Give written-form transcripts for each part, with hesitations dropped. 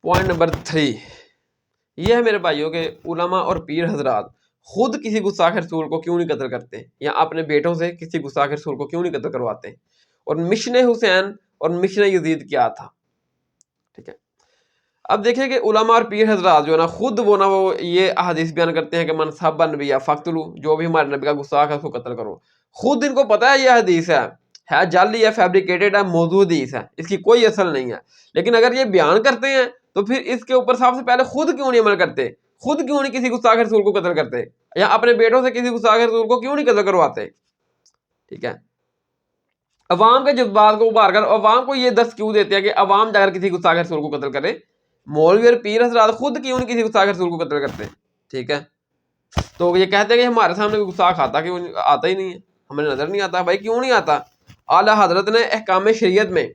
Point number 3 یہ ہے میرے بھائیوں کے علماء اور پیر حضرات خود کسی گستاخ رسول کو کیوں نہیں قتل کرتے یا اپنے بیٹوں سے کسی گستاخ رسول کو کیوں نہیں قتل کرواتے. اور مشن حسین اور مشن یزید کیا تھا. ٹھیک ہے. اب دیکھیں کہ علماء اور پیر حضرات جو ہے نا خود وہ یہ احادیث بیان کرتے ہیں کہ من سب نبی فقتلو، جو بھی ہمارے نبی کا گستاخ ہے اس کو قتل کرو. خود ان کو پتہ ہے یہ حدیث ہے جعلی ہے، فیبریکیٹڈ ہے، موضوع حدیث ہے، اس کی کوئی اصل نہیں ہے. لیکن اگر یہ بیان کرتے ہیں تو پھر اس کے اوپر سب سے پہلے خود کیوں نہیں عمل کرتے؟ خود کیوں نہیں کسی گستاخ رسول کو قتل کرتے یا اپنے بیٹوں سے کسی گستاخ رسول کو کیوں نہیں قتل کرواتے؟ ٹھیک ہے. عوام کے جذبات کو ابھار کر عوام کو یہ دست کیوں دیتے ہیں کہ عوام جا کر کسی گستاخ رسول کو قتل کرے؟ مولوی اور پیر حضرات خود کیوں نہیں کسی گستاخ رسول کو قتل کرتے؟ ٹھیک ہے. تو یہ کہتے ہیں کہ ہمارے سامنے کوئی گستاخ آتا ہی نہیں ہے، ہمیں نظر نہیں آتا. بھائی کیوں نہیں آتا؟ اعلیٰ حضرت نے احکام شریعت میں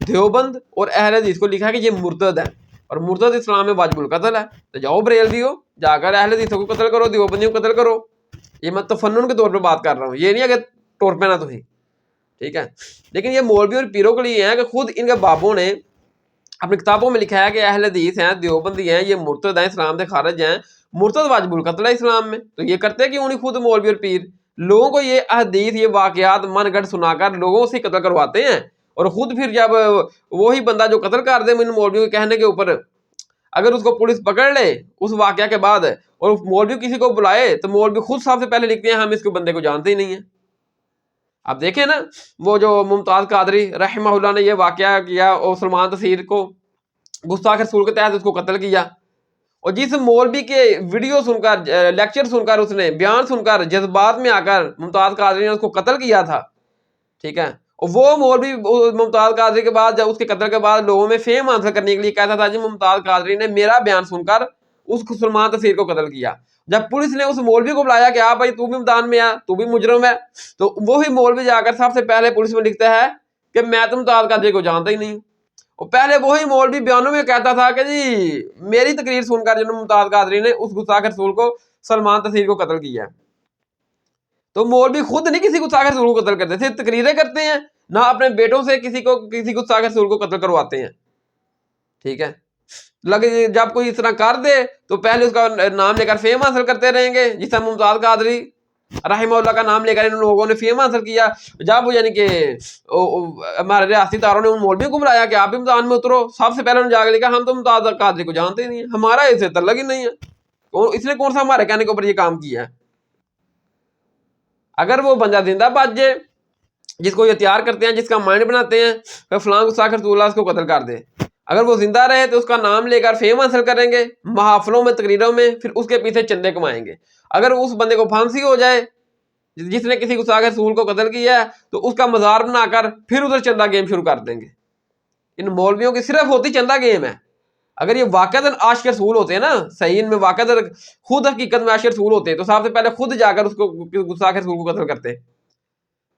دیوبند اور اہل حدیث کو لکھا ہے کہ یہ مرتد ہے اور مرتد اسلام میں واجب القتل ہے. تو جاؤ بریلویو جا کر اہل حدیثوں کو قتل کرو، دیوبندیوں کو قتل کرو. یہ میں تفنن کے طور پہ بات کر رہا ہوں، یہ نہیں ہے کہ ٹور پہ نہ تمہیں. ٹھیک ہے. لیکن یہ مولوی اور پیروں کے لیے ہے کہ خود ان کے بابوں نے اپنی کتابوں میں لکھا ہے کہ اہل حدیث ہیں، دیوبندی ہیں، یہ مرتد ہیں، اسلام سے خارج ہیں. مرتد واجب القتل ہے اسلام میں. تو یہ کرتے کیوں نہیں خود مولوی اور پیر؟ لوگوں کو یہ حدیث یہ واقعات من گھڑ سنا کر لوگوں سے قتل کرواتے ہیں اور خود پھر جب وہی بندہ جو قتل کر دے ان مولویوں کے کہنے کے اوپر اگر اس کو پولیس پکڑ لے اس واقعہ کے بعد اور مولوی کسی کو بلائے تو مولوی خود سب سے پہلے لکھتے ہیں ہم اس کو بندے کو جانتے ہی نہیں ہیں. آپ دیکھیں نا وہ جو ممتاز قادری رحمہ اللہ نے یہ واقعہ کیا اور سلمان تصیر کو گستاخ رسول کے تحت اس کو قتل کیا، اور جس مولوی کے ویڈیو سن کر لیکچر سن کر اس نے بیان سن کر جذبات میں آ کر ممتاز قادری نے اس کو قتل کیا تھا. ٹھیک ہے. اور وہ مولوی ممتاز قادری کے بعد جب اس کے قتل کے بعد لوگوں میں فیم حاصل کرنے کے لیے کہتا تھا جی ممتاز قادری نے میرا بیان سن کر اس کو سلمان تصیر کو قتل کیا. جب پولیس نے اس مولوی کو بلایا کہ آپ بھائی تو بھی میدان میں ہے، تو بھی مجرم ہے، تو وہی مولوی جا کر سب سے پہلے پولیس میں لکھتا ہے کہ میں تو ممتاز قادری کو جانتا ہی نہیں. اور پہلے وہی مولوی بیانوں میں کہتا تھا کہ جی میری تقریر سن کر جناب ممتاز قادری نے اس گستاخ رسول کو سلمان تصیر کو قتل کیا. تو مولوی خود نہیں کسی گستاخ رسول کو قتل کرتے، صرف تقریریں کرتے ہیں، نہ اپنے بیٹوں سے کسی گستاخ رسول کو قتل کرواتے ہیں. ٹھیک ہے. جب کوئی اس طرح کر دے تو پہلے اس کا نام لے کر فیم حاصل کرتے رہیں گے، جس طرح ممتاز قادری رحمہ اللہ کا نام لے کر ان لوگوں نے فیم حاصل کیا. جب یعنی کہ ہمارے ریاستی داروں نے ان مولویوں کو بلایا کہ آپ بھی میدان میں اترو، سب سے پہلے انہوں نے جا کے لکھا ہم تو ممتاز قادری کو جانتے ہی نہیں ہیں، ہمارا اس سے تعلق ہی نہیں ہے، اس نے کون سا ہمارے کہنے کے اوپر یہ کام کیا ہے. اگر وہ بندہ زندہ بچ جائے جس کو یہ تیار کرتے ہیں، جس کا مائنڈ بناتے ہیں کہ فلاں گستاخ رسول اللہ اس کو قتل کر دے، اگر وہ زندہ رہے تو اس کا نام لے کر فیم حاصل کریں گے، محافلوں میں تقریروں میں، پھر اس کے پیچھے چندے کمائیں گے. اگر اس بندے کو پھانسی ہو جائے جس نے کسی گستاخ رسول کو قتل کیا ہے تو اس کا مزار بنا کر پھر ادھر چندہ گیم شروع کر دیں گے. ان مولویوں کی صرف ہوتی چندہ گیم ہے. اگر یہ واقعتاً عاشق رسول ہوتے ہیں نا، صحیح ان میں واقعتاً خود حقیقت میں عاشق رسول ہوتے تو سب سے پہلے خود جا کر اس کو گستاخ رسول کو قتل کرتے.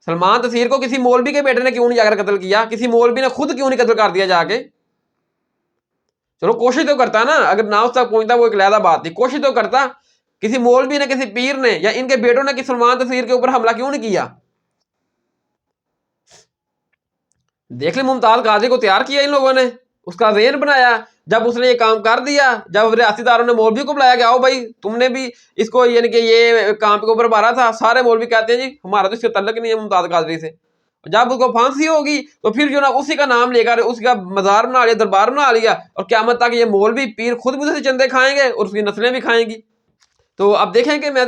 سلمان تصیر کو کسی مولوی کے بیٹے نے کیوں نہیں جا کر قتل کیا؟ کسی مولوی نے خود کیوں نہیں قتل کر دیا جا کے؟ چلو کوشش تو کرتا نا، اگر نہ اس تک پہنچتا وہ ایک علیحدہ بات تھی، کوشش تو کرتا. کسی مولوی نے، کسی پیر نے یا ان کے بیٹوں نے سلمان تصیر کے اوپر حملہ کیوں نہیں کیا؟ دیکھ لیں ممتاز قادری کو تیار کیا ان لوگوں نے، اس کا ذہن بنایا. جب اس نے یہ کام کر دیا، جب ریاستی داروں نے مولوی کو بلایا کہ آؤ بھائی تم نے بھی اس کو یعنی کہ یہ کام کے اوپر مارا تھا، سارے مولوی کہتے ہیں جی ہمارا تو اس سے تعلق نہیں ہے ممتاز قادری سے. جب اس کو پھانسی ہوگی تو پھر جو نا اسی کا نام لے کر اس کا مزار بنا لیا، دربار بنا لیا، اور قیامت تک یہ مولوی پیر خود بھی اسے چندے کھائیں گے اور اس کی نسلیں بھی کھائیں گی. تو اب دیکھیں کہ میں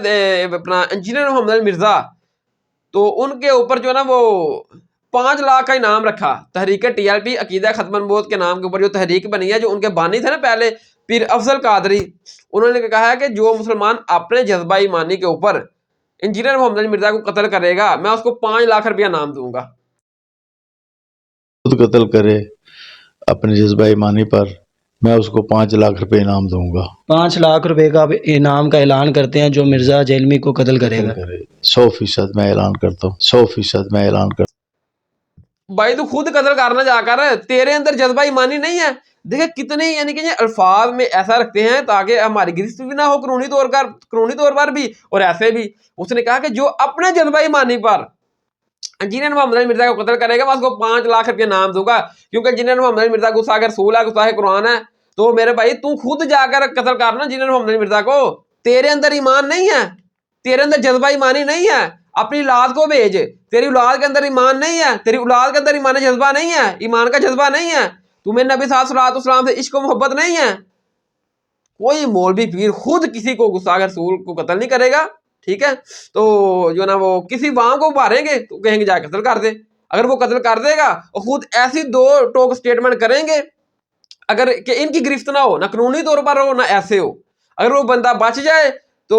اپنا انجینئر محمد مرزا، تو ان کے اوپر جو ہے نا وہ 5 لاکھ کا انعام رکھا. تحریک TRP عقیدہ ختم النبوت کے نام کے اوپر جو تحریک بنی ہے، جو ان کے بانی تھے نا پہلے پیر افضل قادری، انہوں نے کہا ہے کہ جو مسلمان اپنے جذبہ ایمانی کے اوپر انجینئر محمد مرزا کو قتل کرے گا میں اس کو 5 لاکھ روپیہ انعام دوں گا. خود قتل کرے اپنے جذبہ ایمانی پر میں اس کو 5 لاکھ روپے انعام دوں گا. 5 لاکھ روپے کا انعام کا اعلان کرتے ہیں جو مرزا جیلمی کو قتل کرے گا. 100% میں اعلان کرتا ہوں، 100% میں اعلان کرتا ہوں. بھائی تو خود قتل کرنا جا کر، تیرے اندر جذبہ ایمانی نہیں ہے. دیکھیں کتنے یعنی کہ یہ الفاظ میں ایسا رکھتے ہیں تاکہ ہماری گرفت بھی نہ ہو قانونی طور پر بھی اور ایسے بھی. اس نے کہا کہ جو اپنے جذبہ ایمانی پر انجینئر محمد مرزا کو قتل کرے گا میں اس کو 5 لاکھ روپیہ انعام دوں گا، کیونکہ انجینئر محمد مرزا گستاخ رسول ہے، گستاخ قرآن ہے. تو میرے بھائی تو خود جا کر قتل کرنا انجینئر محمد علی مرزا کو. تیرے اندر ایمان نہیں ہے, تیرے اندر جذبہ ایمانی نہیں ہے, اپنی اولاد کو بھیج. تیری اولاد کے اندر ایمان نہیں ہے, تیری اولاد کے اندر ایمان جذبہ نہیں ہے, ایمان کا جذبہ نہیں ہے, تمہیں نبی صلی اللہ علیہ وسلم سے عشق و محبت نہیں ہے. کوئی مولوی پیر خود کسی کو گستاخ رسول کو قتل نہیں کرے گا, ٹھیک ہے. تو جو نا وہ کسی وہاں کو ابھاریں گے تو کہیں گے جا قتل کر دے. اگر وہ قتل کر دے گا اور خود ایسی دو ٹوک سٹیٹمنٹ کریں گے اگر کہ ان کی گرفت نہ ہو, نہ قانونی طور پر ہو نہ ایسے ہو, اگر وہ بندہ بچ جائے تو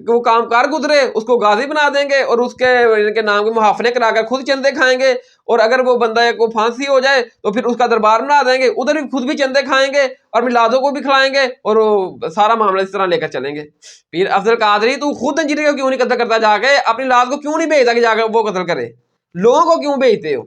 وہ کام کار گزرے, اس کو غازی بنا دیں گے اور اس کے نام کے محافلے کرا کر خود چندے کھائیں گے. اور اگر وہ بندہ کو پھانسی ہو جائے تو پھر اس کا دربار بنا دیں گے, ادھر بھی خود بھی چندے کھائیں گے اور میلادوں کو بھی کھلائیں گے اور وہ سارا معاملہ اس طرح لے کر چلیں گے. پھر افضل قادری تو خود انجینئر کو کیوں نہیں قتل کرتا, جا کے اپنی اولاد کو کیوں نہیں بھیجتا کہ جا کے وہ قتل کرے, لوگوں کو کیوں بھیجتے ہو.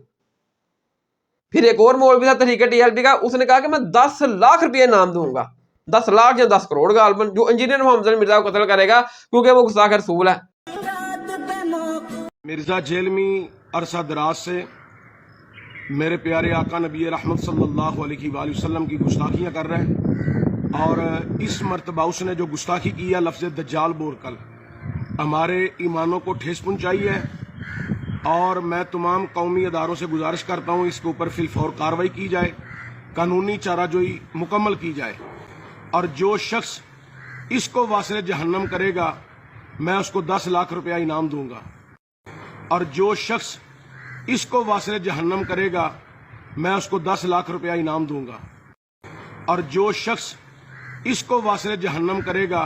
پھر ایک اور مولوی تھا طریقہ ٹی ایل پی کا, اس نے کہا کہ میں 10 لاکھ روپے انعام دوں گا, 10 لاکھ یا 10 کروڑ غالباً, جو انجینئر محمد علی مرزا کو قتل کرے گا کیونکہ وہ گستاخ رسول ہے. مرزا جیلمی عرصہ دراز سے میرے پیارے آقا نبی رحمت صلی اللہ علیہ وآلہ وسلم کی گستاخیاں کر رہے ہیں, اور اس مرتبہ اس نے جو گستاخی کی ہے لفظ دجال بول کر ہمارے ایمانوں کو ٹھیس پہنچائی ہے. اور میں تمام قومی اداروں سے گزارش کرتا ہوں اس کے اوپر فی الفور کارروائی کی جائے, قانونی چارہ جوئی مکمل کی جائے, اور جو شخص اس کو واصل جہنم کرے گا میں اس کو 10 لاکھ روپیہ انعام دوں گا, اور جو شخص اس کو واصل جہنم کرے گا میں اس کو 10 لاکھ روپیہ انعام دوں گا, اور جو شخص اس کو واصل جہنم کرے گا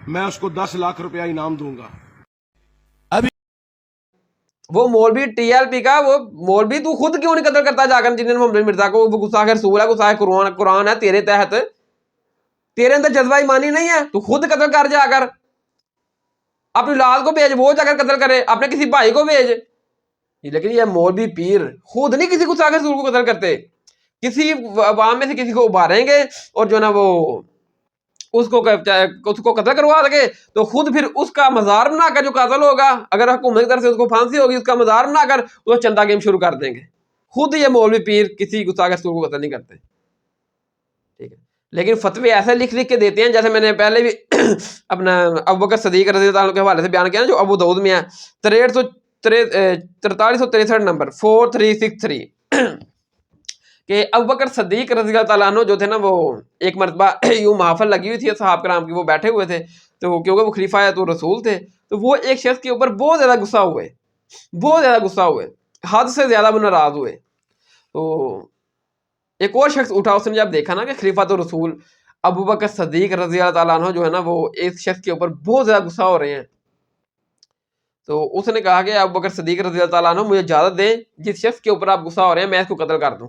میں اس کو 10 لاکھ روپیہ انعام دوں گا. وہ مولوی ٹی ایل پی کا, وہ مولوی تو خود کیوں نہیں قتل کرتا جا کر انجینئر محمد علی مرزا کو, وہ گستاخ رسول ہے, گستاخ قرآن ہے تیرے تحت, تیرے اندر جذبہ ایمانی نہیں ہے, تو خود قتل کر جا کر, اپنی اولاد کو بھیج, وہ جا کر قتل کرے, اپنے کسی بھائی کو بھیج. لیکن یہ مولوی پیر خود نہیں کسی گستاخ رسول کو قتل کرتے, کسی عوام میں سے کسی کو ابھاریں گے اور جو نا وہ اس کو قتل کروا دیں گے تو خود پھر اس کا مزار بنا کر جو قاتل ہوگا, اگر حکومت کی طرف سے اس کو پھانسی ہوگی, اس کا مزار بنا کر وہ چندہ گیم شروع کر دیں گے. خود یہ مولوی پیر کسی گستاخ رسول کو قتل نہیں کرتے, ٹھیک ہے. لیکن فتوی ایسے لکھ کے دیتے ہیں, جیسے میں نے پہلے بھی اپنا ابوبکر صدیق رضی اللہ عنہ کے حوالے سے بیان کیا نا, جو ابو داؤد میں ہے 4363 نمبر 4363 کہ ابوبکر صدیق رضی اللہ تعالیٰ عنہ جو تھے نا, وہ ایک مرتبہ یوں محافل لگی ہوئی تھی صحابہ کرام کی, وہ بیٹھے ہوئے تھے, تو کیونکہ وہ خلیفہ ہے تو رسول تھے, تو وہ ایک شخص کے اوپر بہت زیادہ غصہ ہوئے, حد سے زیادہ وہ ناراض ہوئے. تو ایک اور شخص اٹھا, اس نے جب دیکھا نا کہ خلیفہ تو رسول ابوبکر صدیق رضی اللہ تعالیٰ عنہ جو ہے نا وہ ایک شخص کے اوپر بہت زیادہ غصہ ہو رہے ہیں, تو اس نے کہا کہ ابوبکر صدیق رضی اللہ تعالیٰ عنہ مجھے اجازت دیں, جس شخص کے اوپر آپ غصہ ہو رہے ہیں میں اس کو قتل کر دوں.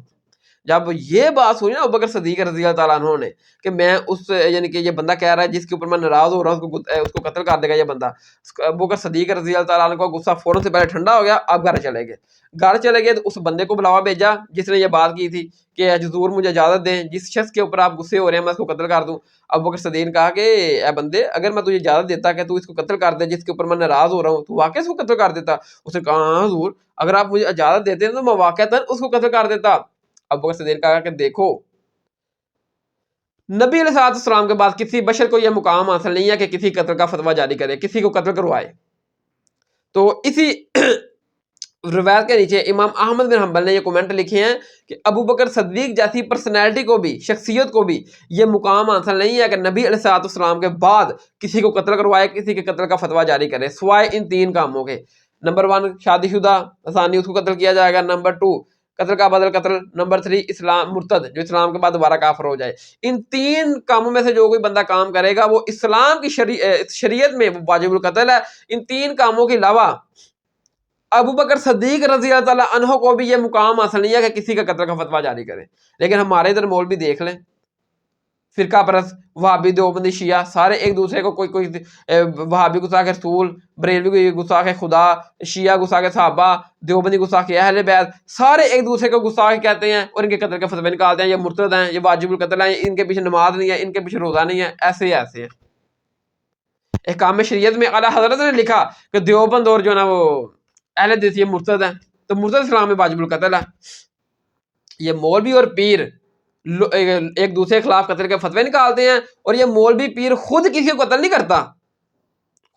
جب یہ بات سنی نا ابوبکر صدیق رضی اللہ تعالیٰ عنہ نے کہ میں اس یعنی کہ یہ بندہ کہہ رہا ہے جس کے اوپر میں ناراض ہو رہا ہوں اس کو قتل کر دے گا یہ بندہ, ابوبکر صدیق رضی اللہ تعالیٰ عنہ کو غصہ فوراً سے پہلے ٹھنڈا ہو گیا. اب گھر چلے گئے تو اس بندے کو بلاوا بھیجا جس نے یہ بات کی تھی کہ حضور مجھے اجازت دیں, جس شخص کے اوپر آپ غصے ہو رہے ہیں میں اس کو قتل کر دوں. ابوبکر صدیق نے کہا کہ اے بندے, اگر میں تجھے اجازت دیتا کہ تو اس کو قتل کر دے جس کے اوپر میں ناراض ہو رہا ہوں, تو واقعی اس کو قتل کر دیتا. اس نے کہا ہاں حضور, اگر آپ مجھے اجازت دیتے تو میں واقعتاً اس کو قتل کر دیتا. ابوبکر صدیق نے کہا کہ دیکھو, نبی علیہ السلام کے بعد کسی بشر کو یہ مقام حاصل نہیں ہے کہ کسی قتل کا فتویٰ جاری کرے, کسی کو قتل کروائے. تو اسی روایت کے نیچے امام احمد بن حنبل نے یہ کومنٹ لکھے ہیں کہ ابوبکر صدیق جیسی پرسنالٹی کو بھی, شخصیت کو بھی یہ مقام حاصل نہیں ہے کہ نبی علیہ السلام کے بعد کسی کو قتل کروائے, کسی کے قتل کا فتویٰ جاری کرے, سوائے ان 3 کاموں کے. نمبر 1 شادی شدہ ثانی, اس کو قتل کیا جائے گا. نمبر 2 قتل کا بدل قتل. نمبر 3 اسلام مرتد, جو اسلام کے بعد دوبارہ کافر ہو جائے. ان 3 کاموں میں سے جو کوئی بندہ کام کرے گا وہ اسلام کی شریعت میں وہ واجب القتل ہے. ان 3 کاموں کے علاوہ ابوبکر صدیق رضی اللہ تعالیٰ عنہ کو بھی یہ مقام حاصل نہیں ہے کہ کسی کا قتل کا فتویٰ جاری کرے. لیکن ہمارے ادھر مولوی دیکھ لیں, فرقہ پرست, وہابی, دیوبندی, شیعہ, سارے ایک دوسرے کو کوئی وہابی گستاخ رسول, بریلوی گستاخ خدا, شیعہ گستاخ صحابہ, دیوبندی گستاخ اہل بیت, سارے ایک دوسرے کو گستاخ کہتے ہیں اور ان کے قتل کے فتوے نکالتے ہیں. یہ مرتد ہیں, یہ واجب القتل ہیں, ان کے پیچھے نماز نہیں ہے, ان کے پیچھے روزہ نہیں ہے, ایسے ہیں. احکام شریعت میں اعلیٰ حضرت نے لکھا کہ دیوبند اور جو نا وہ اہل حدیث یہ مرتد ہیں, تو مرتد اسلام میں واجب القتل ہے. یہ مولوی اور پیر ایک دوسرے کے خلاف قتل کے فتوے نکالتے ہیں، اور یہ مولوی پیر خود کسی کو قتل نہیں کرتا،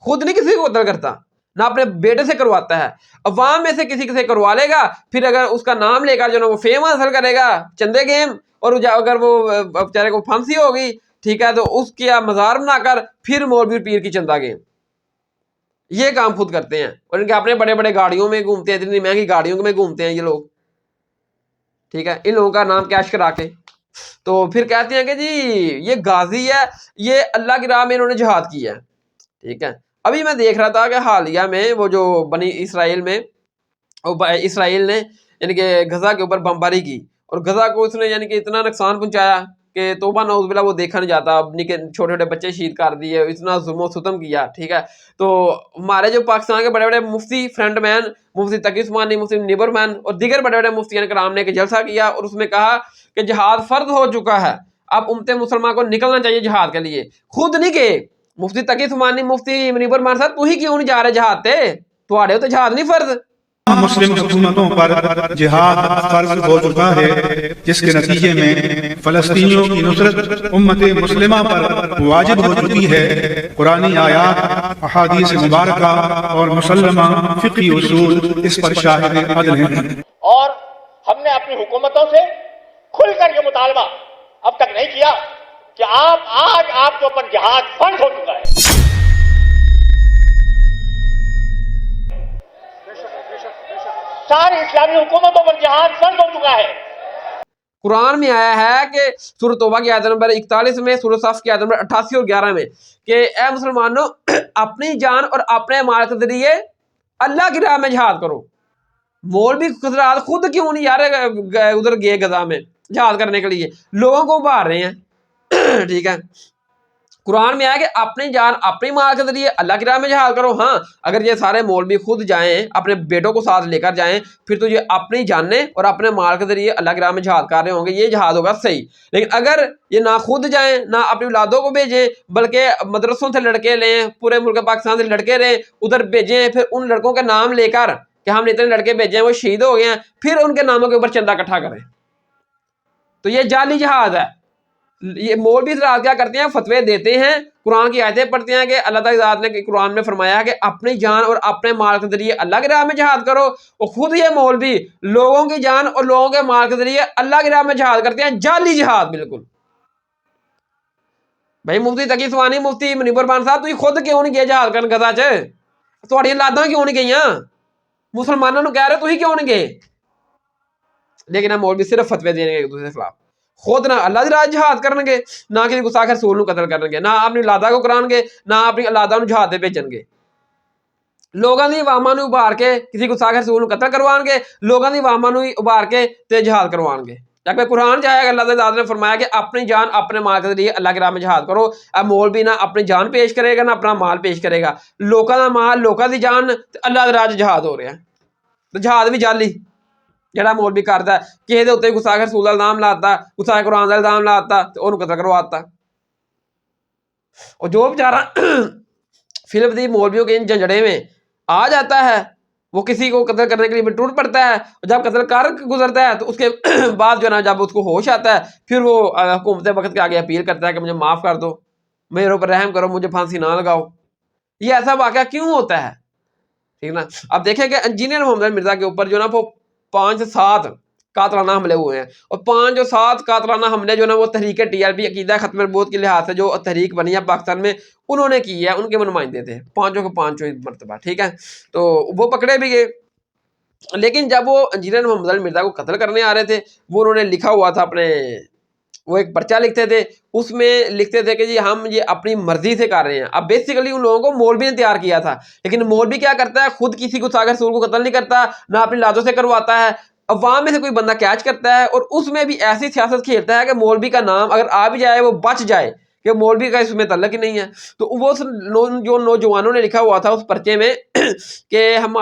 خود نہیں کسی کو قتل کرتا، نہ اپنے بیٹے سے کرواتا ہے، عوام میں سے کسی سے کروا لے گا، پھر اگر اس کا نام لے کر جو نا وہ فیم حاصل کرے گا چندے گیم، اور اگر وہ بیچارے کو پھانسی ہوگی، ٹھیک ہے، تو اس کی مزار بنا کر پھر مولوی پیر کی چندہ گیم، یہ کام خود کرتے ہیں، اور ان کے اپنے بڑے بڑے گاڑیوں میں گھومتے ہیں، اتنی مہنگی گاڑیوں میں گھومتے ہیں یہ لوگ، ٹھیک ہے، ان لوگوں کا نام کیش کرا کے، تو پھر کہتے ہیں کہ جی یہ غازی ہے، یہ اللہ کی راہ میں انہوں نے جہاد کیا ہے، ٹھیک ہے۔ ابھی میں دیکھ رہا تھا کہ حالیہ میں وہ جو بنی اسرائیل میں اسرائیل نے یعنی کہ غزہ کے اوپر بمباری کی، اور غزہ کو اس نے یعنی کہ اتنا نقصان پہنچایا کہ توبہ نعوذ باللہ وہ دیکھا نہیں جاتا، اپنی کے چھوٹے چھوٹے بچے شہید کر دیے، اتنا ظلم و ستم کیا، ٹھیک ہے۔ تو ہمارے جو پاکستان کے بڑے بڑے مفتی فرنٹ مین، مفتی تقی عثمانی، مفتی نیبر مین اور دیگر بڑے بڑے مفتیان کرام نے ایک جلسہ کیا، اور اس میں کہا کہ جہاد فرض ہو چکا ہے، اب امت مسلمہ کو نکلنا چاہیے جہاد کے لیے، خود نہیں گئے مفتی تقی عثمانی، مفتی نیبر مان صاحب تو ہی کیوں نہیں جا رہے جہاد تے، تواڈے تو جہاد نہیں فرض۔ مسلم حکومتوں پر جہاد فرض ہو چکا ہے، جس کے نتیجے میں فلسطینیوں کی نصرت امت مسلمہ پر واجب ہو چکی ہے۔ قرآنی آیات، احادیث مبارکہ اور مسلمہ فقہی اصول اس پر شاہد عدل ہیں۔ اور ہم نے اپنی حکومتوں سے کھل کر یہ مطالبہ اب تک نہیں کیا کہ آج آپ کے اوپر جہاد فرض ہو چکا ہے۔ ساری اسلامی حکومتوں پر جہاد فرض ہو چکا ہے۔ قرآن میں آیا ہے کہ سورۃ توبہ کی آیت نمبر 41 میں، سورۃ صف کی آیت نمبر 88 اور 11 میں کہ اے مسلمانوں اپنی جان اور اپنے مال کے ذریعے اللہ کی راہ میں جہاد کرو۔ مولوی حضرات خود کیوں نہیں یار ادھر گئے غزہ میں جہاد کرنے کے لیے، لوگوں کو ابھار رہے ہیں، ٹھیک ہے۔ قرآن میں آیا کہ اپنی جان اپنی مال کے ذریعے اللہ کی راہ میں جہاد کرو۔ ہاں اگر یہ سارے مولوی خود جائیں، اپنے بیٹوں کو ساتھ لے کر جائیں، پھر تو یہ اپنی جانیں اور اپنے مال کے ذریعے اللہ کی راہ میں جہاد کر رہے ہوں گے، یہ جہاد ہوگا صحیح۔ لیکن اگر یہ نہ خود جائیں، نہ اپنی اولادوں کو بھیجیں، بلکہ مدرسوں سے لڑکے لیں، پورے ملک پاکستان سے لڑکے رہیں، ادھر بھیجیں، پھر ان لڑکوں کے نام لے کر کہ ہم نے اتنے لڑکے بھیجے ہیں وہ شہید ہو گئے ہیں، پھر ان کے ناموں کے اوپر چندہ اکٹھا کریں، تو یہ جعلی جہاد ہے۔ یہ مولوی حضرات کیا کرتے ہیں، فتوے دیتے ہیں، قرآن کی آیتیں پڑھتے ہیں کہ اللہ تعالیٰ ذات نے قرآن میں فرمایا کہ اپنی جان اور اپنے مال کے ذریعے اللہ کی راہ میں جہاد کرو، اور خود یہ مولوی لوگوں کی جان اور لوگوں کے مال کے ذریعے اللہ کی راہ میں جہاد کرتے ہیں، جعلی جہاد بالکل۔ بھائی مفتی تقی عثمانی، مفتی منیب الرحمان صاحب تھی خود کیوں نہیں گئے جہاد کرن غزہ چ؟ تہاڈیاں لاداں کیوں نہیں گئیاں؟ مسلمانوں کو کہہ رہے تھی کیوں نہیں گئے؟ لیکن ہم مولوی صرف فتوے دیں گے ایک دوسرے کے خلاف، خود نہ اللہ دی راہ جہاد کرن گے، نہ کسی گستاخ رسول نو قتل کرن گے، نہ اپنی اولاداں کو کران گے، نہ اپنی اولاداں نو جہاد تے بھیجن گے، لوگاں دی عواماں نو ابھار کے کسی گستاخ رسول نو قتل کروان گے، لوگاں دی عواماں نو ابھار کے تے جہاد کروان گے۔ جبکہ قرآن جائے گا اللہ تعالیٰ نے فرمایا کہ اپنی جان اپنے مال کے ذریعے اللہ کی راہ میں جہاد کرو۔ اب مولوی نہ اپنی جان پیش کرے گا، نہ اپنا مال پیش کرے گا، لوکاں دا مال لوکاں دی جان تے اللہ دی راہ جہاد ہو رہا ہے، تو جہاد بھی جعلی جڑا مولوی کرتا ہے، کسی دے اتنے گستاخ رسول دا الزام لاتا، گستاخ قرآن دا الزام لاتا تے اونوں قتل کرواتا۔ اور جو بیچارہ فلم دی مولویوں کے ان جھنجھڑے میں آ جاتا ہے، وہ کسی کو قتل کرنے کے لیے ٹوٹ پڑتا ہے، اور جب قتل کر گزرتا ہے تو اس کے بعد جو ہے نا جب اس کو ہوش آتا ہے، پھر وہ حکومت وقت کے آگے اپیل کرتا ہے کہ مجھے معاف کر دو، میرے اوپر رحم کرو، مجھے پھانسی نہ لگاؤ۔ یہ ایسا واقعہ کیوں ہوتا ہے؟ ٹھیک نا، اب دیکھیں کہ انجینئر محمد مرزا کے اوپر جو نا وہ 5 سے 7 قاتلانہ حملے ہوئے ہیں، اور 5 اور 7 قاتلانہ حملے جو نا وہ تحریک TLP عقیدہ ختم نبوت کے لحاظ سے جو تحریک بنی ہے پاکستان میں انہوں نے کی ہے، ان کے وہ نمائندے تھے 5 کے 5 مرتبہ، ٹھیک ہے، تو وہ پکڑے بھی گئے۔ لیکن جب وہ انجینئر محمد مرزا کو قتل کرنے آ رہے تھے، وہ انہوں نے لکھا ہوا تھا اپنے، وہ ایک پرچہ لکھتے تھے، اس میں لکھتے تھے کہ جی ہم یہ اپنی مرضی سے کر رہے ہیں۔ اب بیسیکلی ان لوگوں کو مولوی نے تیار کیا تھا، لیکن مولوی کیا کرتا ہے، خود کسی گستاخ رسول کو قتل نہیں کرتا، نہ اپنی لادوں سے کرواتا ہے، عوام میں سے کوئی بندہ کیچ کرتا ہے اور اس میں بھی ایسی سیاست کھیلتا ہے کہ مولوی کا نام اگر آ بھی جائے وہ بچ جائے، کہ مولوی کا اس میں تعلق ہی نہیں ہے۔ تو وہ جو نوجوانوں نے لکھا ہوا تھا اس پرچے میں کہ ہم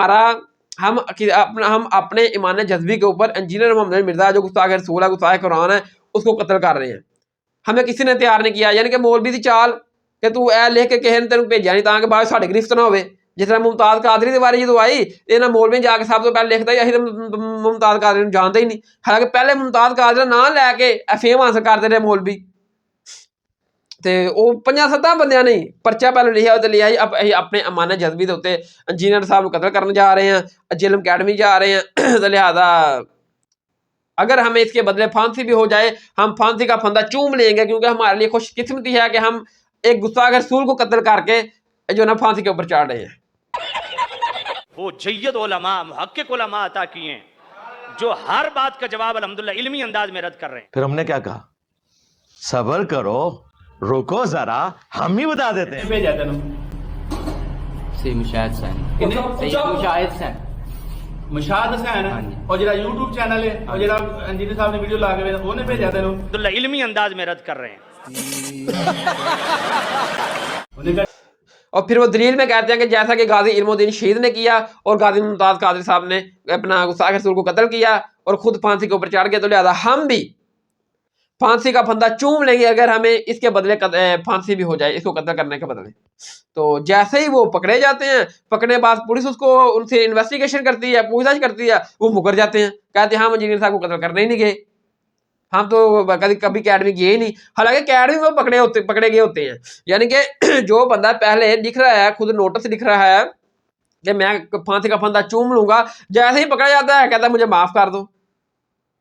اپنے ایمان جذبی کے اوپر انجینئر محمد مرزا جو گستاخ رسول ہے، گستاخ قرآن ہے، اس کو قتل کر رہے ہیں، ہمیں کسی نے تیار نہیں کیا۔ یعنی کہ مولوی دی چال کہ تو اے لے کے کہے نے تینوں بھیجا نہیں تاکہ بعد ساڈے گرفت نہ ہوئے، جس طرح ممتاز قادری کے بارے جدو آئی یہاں مولوی جا کے سب تو پہلے لکھتا ہی تو ممتاز قادری کو جانتے ہی نہیں، حالانکہ پہلے ممتاز قادری کا نام لے کے فیم حاصل کرتے رہے مولوی، تے وہ 5-7 بندیاں نہیں پرچہ پہلے لکھا تو لیا اب اپنے امانے جذبی کے اتنے انجینئر صاحب کو قتل کرنے جا رہے ہیں، جلم اکیڈمی جا رہے ہیں، تو لہٰذا اگر ہمیں اس کے بدلے پھانسی بھی ہو جائے ہم پھانسی کا پھندا چوم لیں گے، کیونکہ ہمارے لیے خوش قسمتی ہے کہ ہم ایک گستاخ رسول کو قتل کر کے جو نا پھانسی کے اوپر چڑھ رہے ہیں۔ وہ جید علماء محقق علماء عطا کیے ہیں جو ہر بات کا جواب الحمدللہ علمی انداز میں رد کر رہے ہیں۔ پھر ہم نے کیا کہا؟ صبر کرو، رکو ذرا، ہم ہی بتا دیتے ہیں۔ بھیجا تینوں مشاہد حسین مشاہد حسین اور جڑا یوٹیوب چینل ہے اور جڑا انجینئر صاحب نے ویڈیو لا کے انہیں بھیجا تینوں الحمدللہ علمی انداز میں رد کر رہے ہیں۔ اور پھر وہ دلیل میں کہتے ہیں کہ جیسا کہ غازی علم الدین شہید نے کیا اور غازی ممتاز قادری صاحب نے اپنا گستاخ رسول کو قتل کیا اور خود پھانسی کے اوپر چڑھ گئے، تو لہٰذا ہم بھی پھانسی کا پھندا چوم لیں گے اگر ہمیں اس کے بدلے پھانسی بھی ہو جائے اس کو قتل کرنے کے بدلے۔ تو جیسے ہی وہ پکڑے جاتے ہیں، پکڑنے کے بعد پولیس اس کو ان سے انویسٹیگیشن کرتی ہے، پوچھ گچھ کرتی ہے، وہ مکر جاتے ہیں، کہتے ہیں ہم انجینئر صاحب کو قتل کرنے ہی نہیں گئے، ہم تو کبھی اکیڈمی گئے ہی نہیں، حالانکہ اکیڈمی میں پکڑے گئے ہوتے ہیں۔ یعنی کہ جو بندہ پہلے لکھ رہا ہے، خود نوٹس لکھ رہا ہے کہ میں پھانسی کا پھندا چوم لوں گا، جیسے ہی پکڑا جاتا ہے کہتا ہے مجھے معاف کر دو،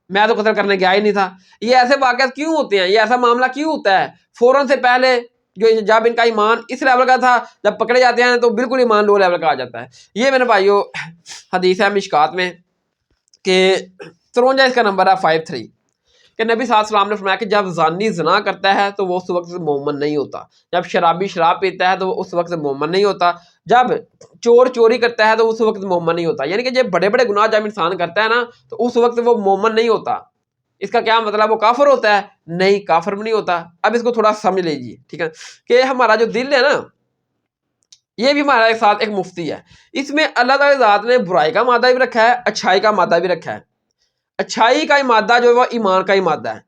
میں تو قتل کرنے گیا ہی نہیں تھا۔ یہ ایسے واقعات کیوں ہوتے ہیں، یہ ایسا معاملہ کیوں ہوتا ہے؟ فوراً سے پہلے جو جب ان کا ایمان اس لیول کا تھا، جب پکڑے جاتے ہیں تو بالکل ایمان لو لیول کا آ جاتا ہے۔ یہ میرے بھائیو حدیث ہے مشکات میں کہ 53 اس کا نمبر ہے 53 کہ نبی صلی اللہ علیہ وسلم نے فرمایا کہ جب زانی زنا کرتا ہے تو وہ اس وقت سے مومن نہیں ہوتا، جب شرابی شراب پیتا ہے تو وہ اس وقت سے مومن نہیں ہوتا، جب چور چوری کرتا ہے تو اس وقت مومن نہیں ہوتا۔ یعنی کہ جب بڑے بڑے گناہ جب انسان کرتا ہے نا تو اس وقت وہ مومن نہیں ہوتا۔ اس کا کیا مطلب؟ وہ کافر ہوتا ہے؟ نہیں، کافر بھی نہیں ہوتا۔ اب اس کو تھوڑا سمجھ لیجیے، ٹھیک ہے، کہ ہمارا جو دل ہے نا یہ بھی ہمارا ایک ساتھ ایک مفتی ہے، اس میں اللہ تعالی ذات نے برائی کا مادہ بھی رکھا ہے، اچھائی کا مادہ بھی رکھا ہے۔ اچھائی کا مادہ جو ہے وہ ایمان کا ہی مادہ ہے،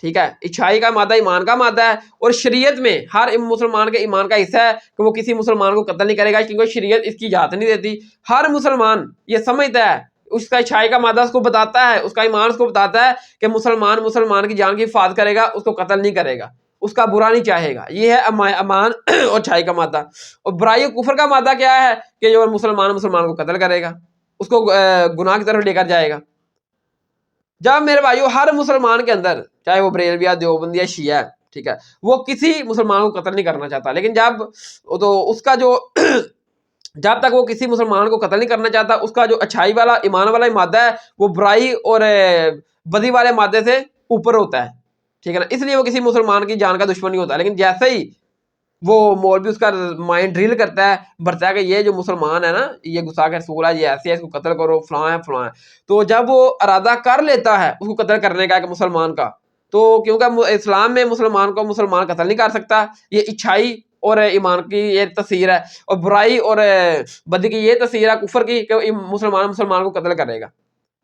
ٹھیک ہے، اچھائی کا مادہ ایمان کا مادہ ہے، اور شریعت میں ہر مسلمان کے ایمان کا حصہ ہے کہ وہ کسی مسلمان کو قتل نہیں کرے گا، کیونکہ شریعت اس کی اجازت نہیں دیتی۔ ہر مسلمان یہ سمجھتا ہے، اس کا اچھائی کا مادہ اس کو بتاتا ہے، اس کا ایمان اس کو بتاتا ہے کہ مسلمان کی جان کی حفاظت کرے گا، اس کو قتل نہیں کرے گا، اس کا برا نہیں چاہے گا۔ یہ ہے امان اور اچھائی کا مادہ۔ اور برائی و کفر کا مادہ کیا ہے؟ کہ جو مسلمان کو قتل کرے گا، اس کو گناہ کی طرف لے کر جائے گا۔ جب میرے بھائیو ہر مسلمان کے اندر، چاہے وہ بریلوی دیوبندی یا شیعہ ہے، ٹھیک ہے، وہ کسی مسلمان کو قتل نہیں کرنا چاہتا، لیکن جب تک وہ کسی مسلمان کو قتل نہیں کرنا چاہتا، اس کا جو اچھائی والا ایمان والا مادہ ہے وہ برائی اور بدی والے مادے سے اوپر ہوتا ہے، ٹھیک ہے نا، اس لیے وہ کسی مسلمان کی جان کا دشمن نہیں ہوتا۔ لیکن جیسے ہی وہ مولوی اس کا مائنڈ ڈرل کرتا ہے، بڑھتا ہے کہ یہ جو مسلمان ہے نا یہ گستاخ رسول ہے، یہ ایسے ہے، اس کو قتل کرو، فلاں ہے، تو جب وہ ارادہ کر لیتا ہے اس کو قتل کرنے کا کہ مسلمان کا، تو کیونکہ اسلام میں مسلمان کو مسلمان قتل نہیں کر سکتا، یہ اچھائی اور ایمان کی یہ تاثیر ہے، اور برائی اور بدی کی یہ تاثیر ہے کفر کی کہ مسلمان کو قتل کرے گا،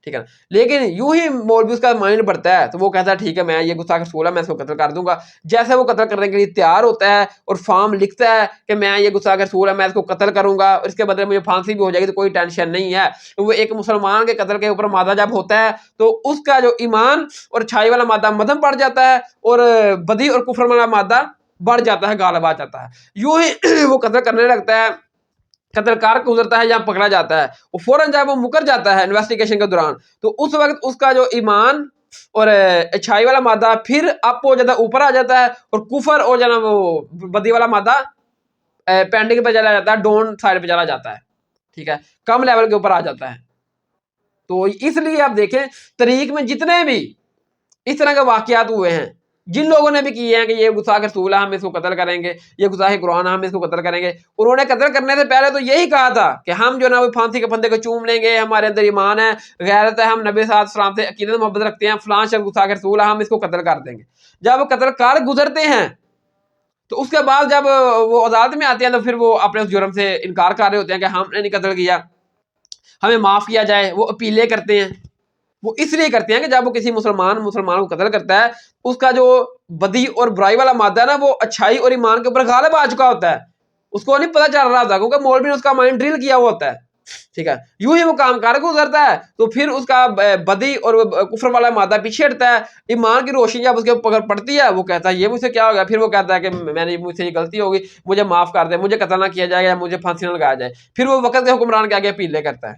ٹھیک ہے نا۔ لیکن یوں ہی مولوی اس کا مائنڈ بڑھتا ہے تو وہ کہتا ہے ٹھیک ہے میں یہ گستاخ رسول ہے، میں اس کو قتل کر دوں گا۔ جیسے وہ قتل کرنے کے لیے تیار ہوتا ہے اور فارم لکھتا ہے کہ میں یہ گستاخ رسول ہے، میں اس کو قتل کروں گا اور اس کے بدلے مجھے پھانسی بھی ہو جائے گی تو کوئی ٹینشن نہیں ہے، وہ ایک مسلمان کے قتل کے اوپر مادہ جب ہوتا ہے تو اس کا جو ایمان اور اچھائی والا مادہ مدھم پڑ جاتا ہے اور بدی اور کفر والا مادہ بڑھ جاتا ہے، غالب آ جاتا ہے۔ یوں ہی وہ قتل کرنے لگتا ہے، قتل کار گزرتا ہے یا پکڑا جاتا ہے، وہ فوراً جب وہ مکر جاتا ہے انویسٹیگیشن کے دوران تو اس وقت اس کا جو ایمان اور اچھائی والا مادہ پھر اپ ہو جاتا ہے، اوپر آ جاتا ہے، اور کفر اور جو ہے نا وہ بدی والا مادہ پینڈنگ پہ چلا جاتا ہے، ڈاؤن سائڈ پہ چلا جاتا ہے، ٹھیک ہے، کم لیول کے اوپر آ جاتا ہے۔ تو اس لیے آپ دیکھیں طریق میں جتنے بھی اس طرح کے واقعات ہوئے ہیں، جن لوگوں نے بھی کیے ہیں کہ یہ گستاخ رسول ہے ہم اس کو قتل کریں گے، یہ گستاخ قرآن ہم اس کو قتل کریں گے، انہوں نے قتل کرنے سے پہلے تو یہی کہا تھا کہ ہم جو نا وہ پھانسی کے پھندے کو چوم لیں گے، ہمارے اندر ایمان ہے، غیرت ہے، ہم نبی صلی اللہ علیہ وسلم سے عقیدت محبت رکھتے ہیں، فلاں شخص گستاخ رسول ہے ہم اس کو قتل کر دیں گے۔ جب وہ قتل کار گزرتے ہیں تو اس کے بعد جب وہ عدالت میں آتے ہیں تو پھر وہ اپنے اس جرم سے انکار کر رہے ہوتے ہیں کہ ہم نے نہیں قتل کیا، ہمیں معاف کیا جائے، وہ اپیلیں کرتے ہیں۔ وہ اس لیے کرتے ہیں کہ جب وہ کسی مسلمان کو قتل کرتا ہے اس کا جو بدی اور برائی والا مادہ ہے نا وہ اچھائی اور ایمان کے اوپر غالب آ چکا ہوتا ہے، اس کو نہیں پتہ چل رہا تھا کیونکہ مولوی نے اس کا مائنڈ ڈرل کیا ہوا ہوتا ہے. ٹھیک ہے, یوں ہی وہ کام کر گزرتا ہے تو پھر اس کا بدی اور کفر والا مادہ پیچھے ہٹتا ہے. ایمان کی روشنی جب اس کے اوپر پڑتی ہے وہ کہتا ہے یہ مجھ سے کیا ہو گیا, پھر وہ کہتا ہے کہ مجھ سے یہ غلطی ہوگی, مجھے معاف کر دے, مجھے قتل نہ کیا جائے یا مجھے پھانسی نہ لگایا جائے. پھر وہ وقت کے حکمران کے آگے اپیلیں کرتا ہے.